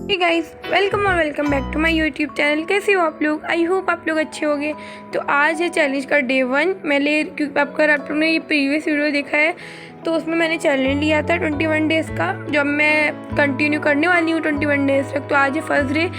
हे guys, welcome और welcome back to my YouTube channel. कैसे हो आप लोग? आई होप आप लोग अच्छे होंगे। तो आज है चैलेंज का डे 1। क्योंकि आप लोगों ने ये प्रीवियस वीडियो देखा है तो उसमें मैंने चैलेंज लिया था 21 डेज़ का, जो अब मैं कंटिन्यू करने वाली हूँ 21 डेज़ तक। तो आज है फर्स्ट डे।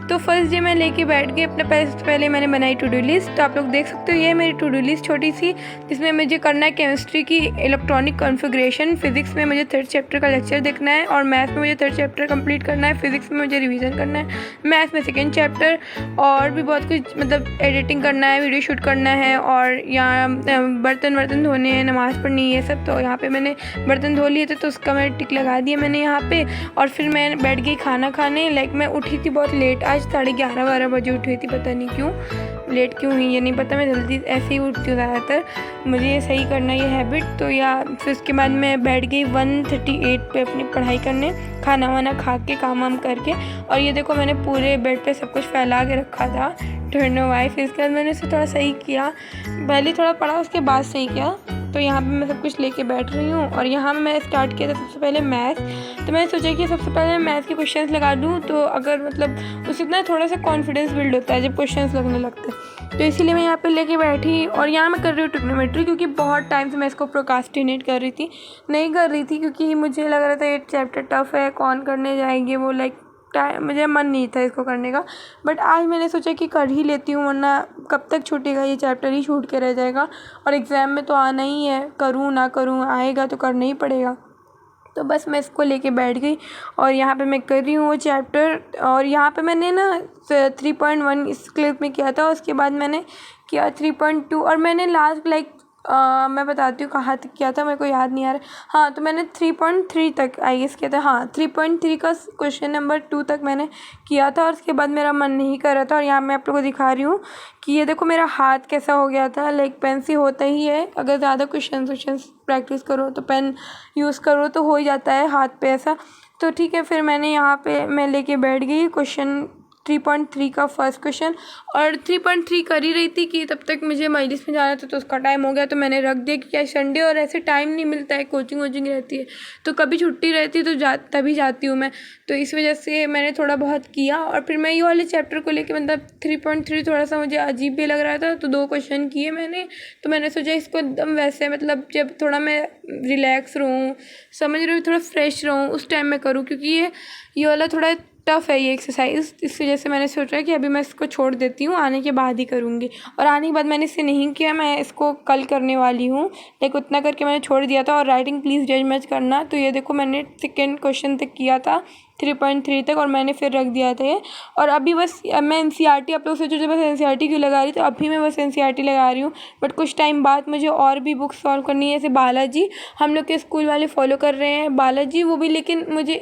तो फर्स्ट डे मैं लेके बैठ गई अपना। सबसे पहले मैंने बनाई टू डू लिस्ट। तो आप लोग देख सकते हो, ये है मेरी टू डू लिस्ट छोटी सी, जिसमें मुझे करना है केमिस्ट्री की इलेक्ट्रॉनिक कॉन्फ़िगरेशन, फिजिक्स में मुझे 3rd चैप्टर का लेक्चर देखना है, और मैथ्स में मुझे 3rd चैप्टर कंप्लीट करना है, फिजिक्स में मुझे रिवीजन करना है, मैथ्स में 2nd चैप्टर, और भी बहुत कुछ मतलब एडिटिंग करना है, वीडियो शूट करना है, और यहाँ बर्तन धोने हैं, नमाज़ पढ़नी है, सब। तो यहाँ पे मैंने बर्तन धो लिए थे तो उसका मैं टिक लगा दिया मैंने यहाँ पे। और फिर मैं बैठ गई खाना खाने। मैं उठी थी बहुत लेट, आज 11:30-12 बजे उठी थी। पता नहीं क्यों लेट क्यों हुई, ये नहीं पता। मैं जल्दी ऐसे ही उठती हूँ ज़्यादातर, मुझे ये सही करना ये हैबिट। तो फिर उसके बाद मैं बैठ गई 1:38 पे अपनी पढ़ाई करने, खाना वाना खा के, काम वाम करके। और ये देखो, मैंने पूरे बेड पे सब कुछ फैला के रखा था, टर्नो वाई। फिर इसके बाद मैंने इसे थोड़ा सही किया, पहले थोड़ा पढ़ा उसके बाद सही किया। तो यहाँ पे मैं सब कुछ लेके बैठ रही हूँ। और यहाँ मैं स्टार्ट किया था सबसे पहले मैथ। तो मैंने सोचा कि सबसे पहले मैथ के क्वेश्चंस लगा दूँ, तो अगर मतलब उससे इतना थोड़ा सा कॉन्फिडेंस बिल्ड होता है जब क्वेश्चंस लगने लगते हैं। तो इसीलिए मैं यहाँ पे लेके बैठी। और यहाँ मैं कर रही हूँ ट्रिग्नोमेट्री, क्योंकि बहुत टाइम से मैं इसको प्रोकास्टिनेट कर रही थी, नहीं कर रही थी, क्योंकि मुझे लग रहा था ये चैप्टर टफ है, कौन करने जाएंगे वो। मुझे मन नहीं था इसको करने का। बट आज मैंने सोचा कि कर ही लेती हूँ, वरना कब तक छूटेगा, ये चैप्टर ही छूट के रह जाएगा। और एग्ज़ाम में तो आना ही है, करूँ ना करूँ आएगा तो करना ही पड़ेगा। तो बस मैं इसको लेके बैठ गई और यहाँ पे मैं कर रही हूँ वो चैप्टर। और यहाँ पे मैंने ना 3.1 इस क्लिप में किया था, उसके बाद मैंने किया 3.2, और मैंने लास्ट मैं बताती हूँ कहाँ तक किया था, मेरे को याद नहीं आ रहा। हाँ, तो मैंने 3.3 तक आई गेस किया था। हाँ, 3.3 का क्वेश्चन नंबर 2 तक मैंने किया था, और उसके बाद मेरा मन नहीं कर रहा था। और यहाँ मैं आप लोगों को दिखा रही हूँ कि ये देखो मेरा हाथ कैसा हो गया था। पेन से होता ही है, अगर ज़्यादा क्वेश्चन प्रैक्टिस करो तो पेन यूज़ करो तो हो ही जाता है हाथ पे ऐसा। तो ठीक है, फिर मैंने यहाँ पे मैं लेके बैठ गई क्वेश्चन 3.3 का फर्स्ट क्वेश्चन। और 3.3 कर ही रही थी कि तब तक मुझे मजलिस में जाना था, तो उसका टाइम हो गया, तो मैंने रख दिया। क्योंकि संडे और ऐसे टाइम नहीं मिलता है, कोचिंग वोचिंग रहती है, तो कभी छुट्टी रहती है तो तभी जाती हूँ मैं। तो इस वजह से मैंने थोड़ा बहुत किया। और फिर मैं ये वाले चैप्टर को लेकर मतलब 3.3 थोड़ा सा मुझे अजीब भी लग रहा था, तो 2 क्वेश्चन किए मैंने। तो मैंने सोचा इसको एकदम वैसे मतलब जब थोड़ा मैं रिलैक्स रहूँ, समझ रही हूँ, थोड़ा फ्रेश रहूँ, उस टाइम में करूँ, क्योंकि ये वाला थोड़ा टफ़ है ये एक्सरसाइज। इस वजह से मैंने सोचा कि अभी मैं इसको छोड़ देती हूँ, आने के बाद ही करूँगी। और आने के बाद मैंने इसे नहीं किया, मैं इसको कल करने वाली हूँ। उतना करके मैंने छोड़ दिया था। और राइटिंग प्लीज़ जज मत करना। तो ये देखो, मैंने 2nd क्वेश्चन तक किया था 3.3 तक, और मैंने फिर रख दिया था ये। और अभी बस मैं NCERT, आप लोग सोचो जो बस NCERT क्यों लगा रही, तो अभी मैं बस NCERT लगा रही हूँ। बट कुछ टाइम बाद मुझे और भी बुक्स सॉल्व करनी है, जैसे बालाजी हम लोग के स्कूल वाले फॉलो कर रहे हैं बालाजी, वो भी। लेकिन मुझे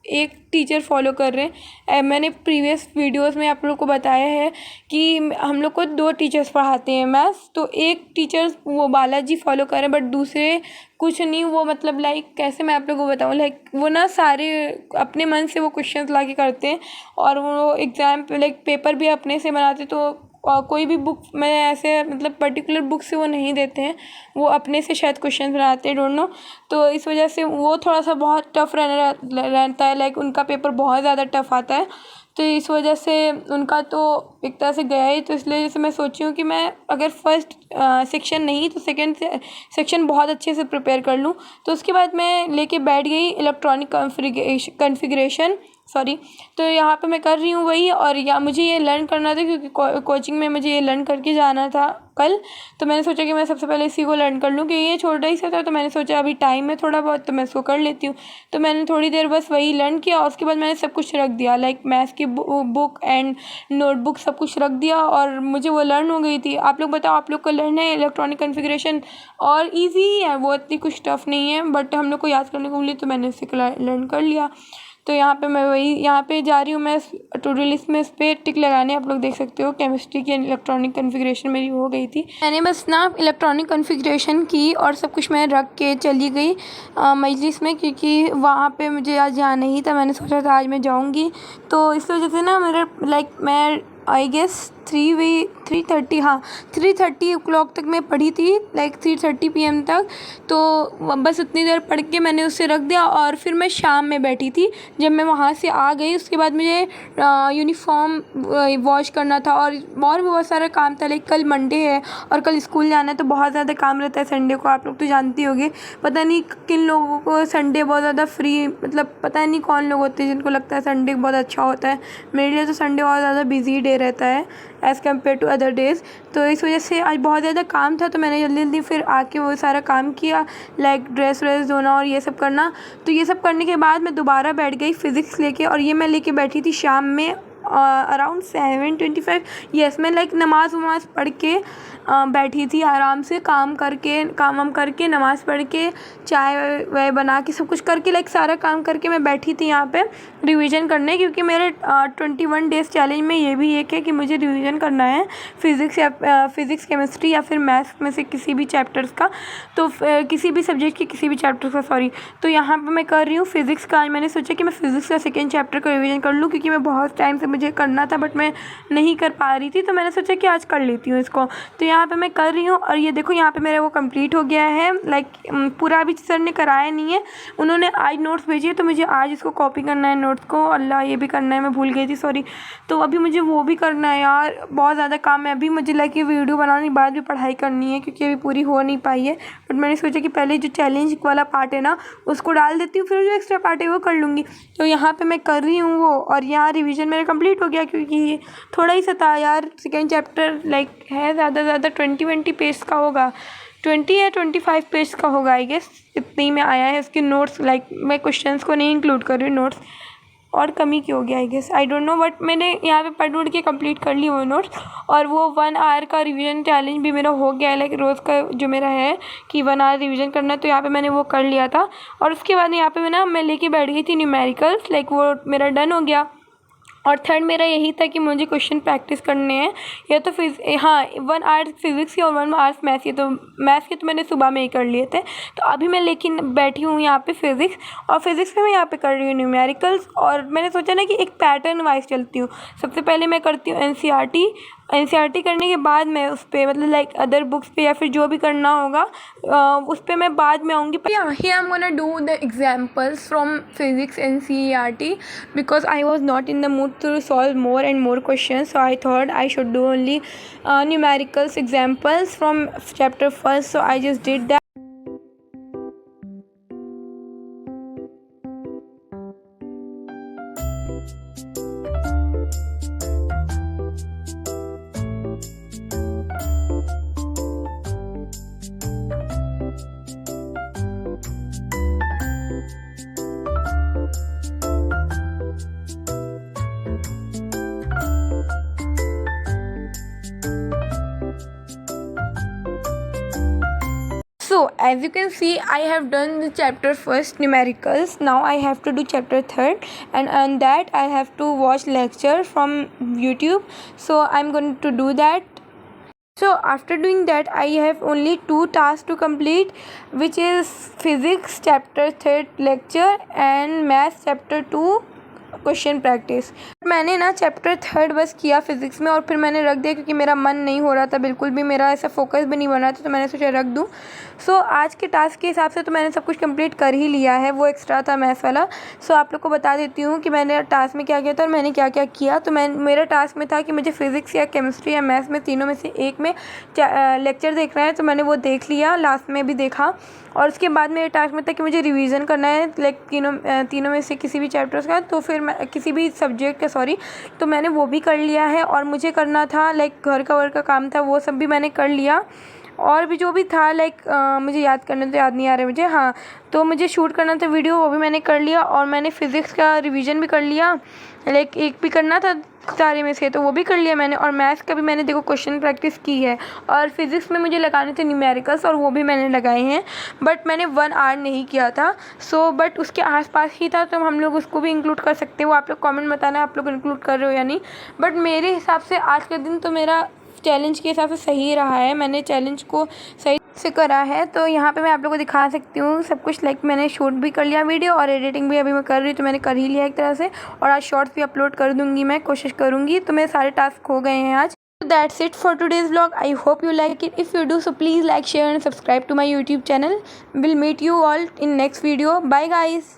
एक टीचर फॉलो कर रहे हैं। मैंने प्रीवियस वीडियोस में आप लोग को बताया है कि हम लोग को 2 टीचर्स पढ़ाते हैं मैथ्स। तो एक टीचर वो बालाजी फॉलो कर रहे हैं, बट दूसरे कुछ नहीं। वो मतलब कैसे मैं आप लोग को बताऊँ, वो ना सारे अपने मन से वो क्वेश्चंस ला के करते हैं, और वो एग्ज़ाम पे पेपर भी अपने से बनाते। तो कोई भी बुक में ऐसे मतलब पर्टिकुलर बुक से वो नहीं देते हैं, वो अपने से शायद क्वेश्चन बनाते हैं, डोंट नो। तो इस वजह से वो थोड़ा सा बहुत टफ रहता है, उनका पेपर बहुत ज़्यादा टफ आता है। तो इस वजह से उनका तो एक तरह से गया ही। तो इसलिए जैसे मैं सोची हूँ कि मैं अगर फर्स्ट सेक्शन नहीं तो सेकंड सेक्शन बहुत अच्छे से प्रिपेयर कर लूँ। तो उसके बाद मैं लेके बैठ गई इलेक्ट्रॉनिक कॉन्फ़िगरेशन, सॉरी। तो यहाँ पे मैं कर रही हूँ वही। और मुझे ये लर्न करना था, क्योंकि कोचिंग में मुझे ये लर्न करके जाना था कल। तो मैंने सोचा कि मैं सबसे पहले इसी को लर्न कर लूँ, कि ये छोटा ही सा था। तो मैंने सोचा अभी टाइम है थोड़ा बहुत, तो मैं इसको कर लेती हूँ। तो मैंने थोड़ी देर बस वही लर्न किया, और उसके बाद मैंने सब कुछ रख दिया, मैथ्स की बुक एंड नोटबुक सब कुछ रख दिया, और मुझे वो लर्न हो गई थी। आप लोग बताओ, आप लोग को लर्न है इलेक्ट्रॉनिक कॉन्फ़िगरेशन? और ईजी है वो, इतनी कुछ टफ नहीं है, बट हम लोग को याद करने को मिली, तो मैंने इसे लर्न कर लिया। तो यहाँ पे मैं वही यहाँ पे जा रही हूँ मैं टू डू लिस्ट में, इस पर टिक लगाने। आप लोग देख सकते हो केमिस्ट्री की इलेक्ट्रॉनिक कॉन्फ़िगरेशन मेरी हो गई थी। मैंने बस ना इलेक्ट्रॉनिक कॉन्फ़िगरेशन की और सब कुछ मैं रख के चली गई मजलिस में, क्योंकि वहाँ पे मुझे आज जाना ही था। मैंने सोचा था आज मैं जाऊँगी, तो इस वजह से ना मेरा मैं आई गेस 3:30 हाँ 3:30 तक मैं पढ़ी थी, लाइक 3:30 PM तक। तो बस उतनी देर पढ़ के मैंने उसे रख दिया और फिर मैं शाम में बैठी थी। जब मैं वहाँ से आ गई उसके बाद मुझे यूनिफॉर्म वॉश करना था और भी बहुत सारा काम था। लाइक कल मंडे है और कल स्कूल जाना है तो बहुत ज़्यादा काम रहता है संडे को, आप लोग तो जानते ही होंगे। पता नहीं किन लोगों को संडे बहुत ज़्यादा फ्री, मतलब पता नहीं कौन लोग होते हैं जिनको लगता है संडे बहुत अच्छा होता है। मेरे लिए तो संडे बहुत ज़्यादा बिजी डे रहता है as compared to other days. तो इस वजह से आज बहुत ज़्यादा काम था तो मैंने जल्दी जल्दी फिर आके वो सारा काम किया, लाइक ड्रेस व्रेस धोना और ये सब करना। तो ये सब करने के बाद मैं दोबारा बैठ गई फ़िज़िक्स लेके, और ये मैं लेके बैठी थी शाम में अराउंड 7:25। यस, मैं लाइक नमाज़ वमाज़ पढ़ के बैठी थी आराम से, काम वाम करके नमाज़ पढ़ के चाय वाय बना के सब कुछ करके, लाइक सारा काम करके मैं बैठी थी यहाँ पे रिवीजन करने। क्योंकि मेरे 21 डेज़ चैलेंज में ये भी एक है कि मुझे रिवीजन करना है फ़िज़िक्स केमिस्ट्री या फिर मैथ्स में से किसी भी चैप्टर्स का, तो किसी भी सब्जेक्ट के किसी भी चैप्टर का, सॉरी। तो यहाँ पर मैं कर रही हूँ फ़िज़िक्स का। आज मैंने सोचा कि मैं फ़िज़िक्स का सेकेंड चैप्टर का रिवीजन कर लूँ, क्योंकि मैं बहुत टाइम से मुझे करना था बट मैं नहीं कर पा रही थी। तो मैंने सोचा कि आज कर लेती हूँ इसको। तो यहाँ पे मैं कर रही हूँ और ये देखो यहाँ पे मेरा वो कंप्लीट हो गया है। लाइक पूरा अभी सर ने कराया नहीं है, उन्होंने आज नोट्स भेजे तो मुझे आज इसको कॉपी करना है नोट्स को। अल्लाह, ये भी करना है, मैं भूल गई थी, सॉरी। तो अभी मुझे वो भी करना है यार, बहुत ज़्यादा काम है। अभी मुझे लाइक ये वीडियो बनाने के बाद भी पढ़ाई करनी है क्योंकि अभी पूरी हो नहीं पाई है। बट मैंने सोचा कि पहले जो चैलेंज वाला पार्ट है ना उसको डाल देती हूँ, फिर जो एक्स्ट्रा पार्ट है वो कर लूँगी। तो यहाँ पर मैं कर रही हूँ वो, और यहाँ रिविज़न मेरा कंप्लीट हो गया क्योंकि थोड़ा ही सा था यार। सेकेंड चैप्टर लाइक है ज़्यादा 20 पेज का होगा, 20 या 25 पेज का होगा आई गेस, इतनी में आया है। इसके नोट्स लाइक मैं क्वेश्चंस को नहीं इंक्लूड कर रही हूँ, नोट्स और कमी की हो गया I guess, I don't know. But मैंने यहाँ पे पढ़ के कंप्लीट कर ली वो नोट्स। और वो 1 आवर का रिवीजन चैलेंज भी मेरा हो गया है, लाइक रोज़ का जो मेरा है कि 1 आवर रिवीजन करना है, तो यहाँ पे मैंने वो कर लिया था। और उसके बाद यहाँ पे मैं लेके बैठ गई थी न्यूमेरिकल्स, लाइक वो मेरा डन हो गया। और थर्ड मेरा यही था कि मुझे क्वेश्चन प्रैक्टिस करने हैं, या तो 1 आवर फिज़िक्स के और 1 आवर मैथ्स के। तो मैथ्स के तो मैंने सुबह में ही कर लिए थे। तो अभी मैं लेकिन बैठी हूँ यहाँ पे फ़िज़िक्स, और फिज़िक्स में मैं यहाँ पे कर रही हूँ न्यूमेरिकल्स। और मैंने सोचा ना कि एक पैटर्न वाइज चलती हूँ। सबसे पहले मैं करती हूँ एनसीईआरटी करने के बाद मैं उस पर मतलब लाइक अदर बुक्स पे या फिर जो भी करना होगा उस पर मैं बाद में आऊँगी। Here I'm gonna do the examples from physics NCERT because I was not in the mood to solve more and more questions, so I thought I should do only numericals examples from chapter first, so I just did that. So as you can see, I have done the chapter first numericals. Now I have to do chapter third, and on that I have to watch lecture from YouTube. So I'm going to do that. So after doing that, I have only 2 tasks to complete, which is physics chapter 3 lecture and math chapter 2 question practice. मैंने ना chapter 3 बस किया physics में और फिर मैंने रख दिया क्योंकि मेरा मन नहीं हो रहा था, बिल्कुल भी मेरा ऐसा फोकस भी नहीं बन रहा था, तो मैंने सोचा रख दूँ। सो आज के टास्क के हिसाब से तो मैंने सब कुछ कंप्लीट कर ही लिया है, वो एक्स्ट्रा था मैथ्स वाला। सो आप लोग को बता देती हूँ कि मैंने टास्क में क्या किया था और मैंने क्या क्या किया। तो मेरा टास्क में था कि मुझे फ़िज़िक्स या केमिस्ट्री या मैथ्स में तीनों में से एक में लेक्चर देखना है, तो मैंने वो देख लिया, लास्ट में भी देखा। और उसके बाद मेरे टास्क में था कि मुझे रिवीजन करना है लाइक तीनों में से किसी भी चैप्टर्स का, तो फिर मैं किसी भी सब्जेक्ट का, सॉरी, तो मैंने वो भी कर लिया है। और मुझे करना था लाइक घर का काम था, वो सब भी मैंने कर लिया। और भी जो भी था लाइक मुझे याद करना तो याद नहीं आ रहा है मुझे, हाँ, तो मुझे शूट करना था वीडियो, वो भी मैंने कर लिया। और मैंने फ़िज़िक्स का रिवीजन भी कर लिया, लाइक एक भी करना था सारे में से, तो वो भी कर लिया मैंने। और मैथ्स का भी मैंने देखो क्वेश्चन प्रैक्टिस की है। और फिज़िक्स में मुझे लगाने थे न्यूमेरिकल्स और वो भी मैंने लगाए हैं, बट मैंने 1 आवर नहीं किया था। सो बट उसके आसपास ही था, तो हम लोग उसको भी इंक्लूड कर सकते हो। आप लोग कमेंट बताना आप लोग इंक्लूड कर रहे हो या नहीं। बट मेरे हिसाब से आज का दिन तो मेरा चैलेंज के हिसाब से सही रहा है, मैंने चैलेंज को सही से करा है। तो यहाँ पे मैं आप लोगों को दिखा सकती हूँ सब कुछ। लाइक मैंने शूट भी कर लिया वीडियो और एडिटिंग भी अभी मैं कर रही हूँ, तो मैंने कर ही लिया एक तरह से। और आज शॉर्ट्स भी अपलोड कर दूँगी, मैं कोशिश करूँगी। तो मेरे सारे टास्क हो गए हैं आज। So that's it for today's vlog. I hope you like it. If you do, so please like, share and subscribe to my YouTube channel. We'll meet you all in next video. Bye guys.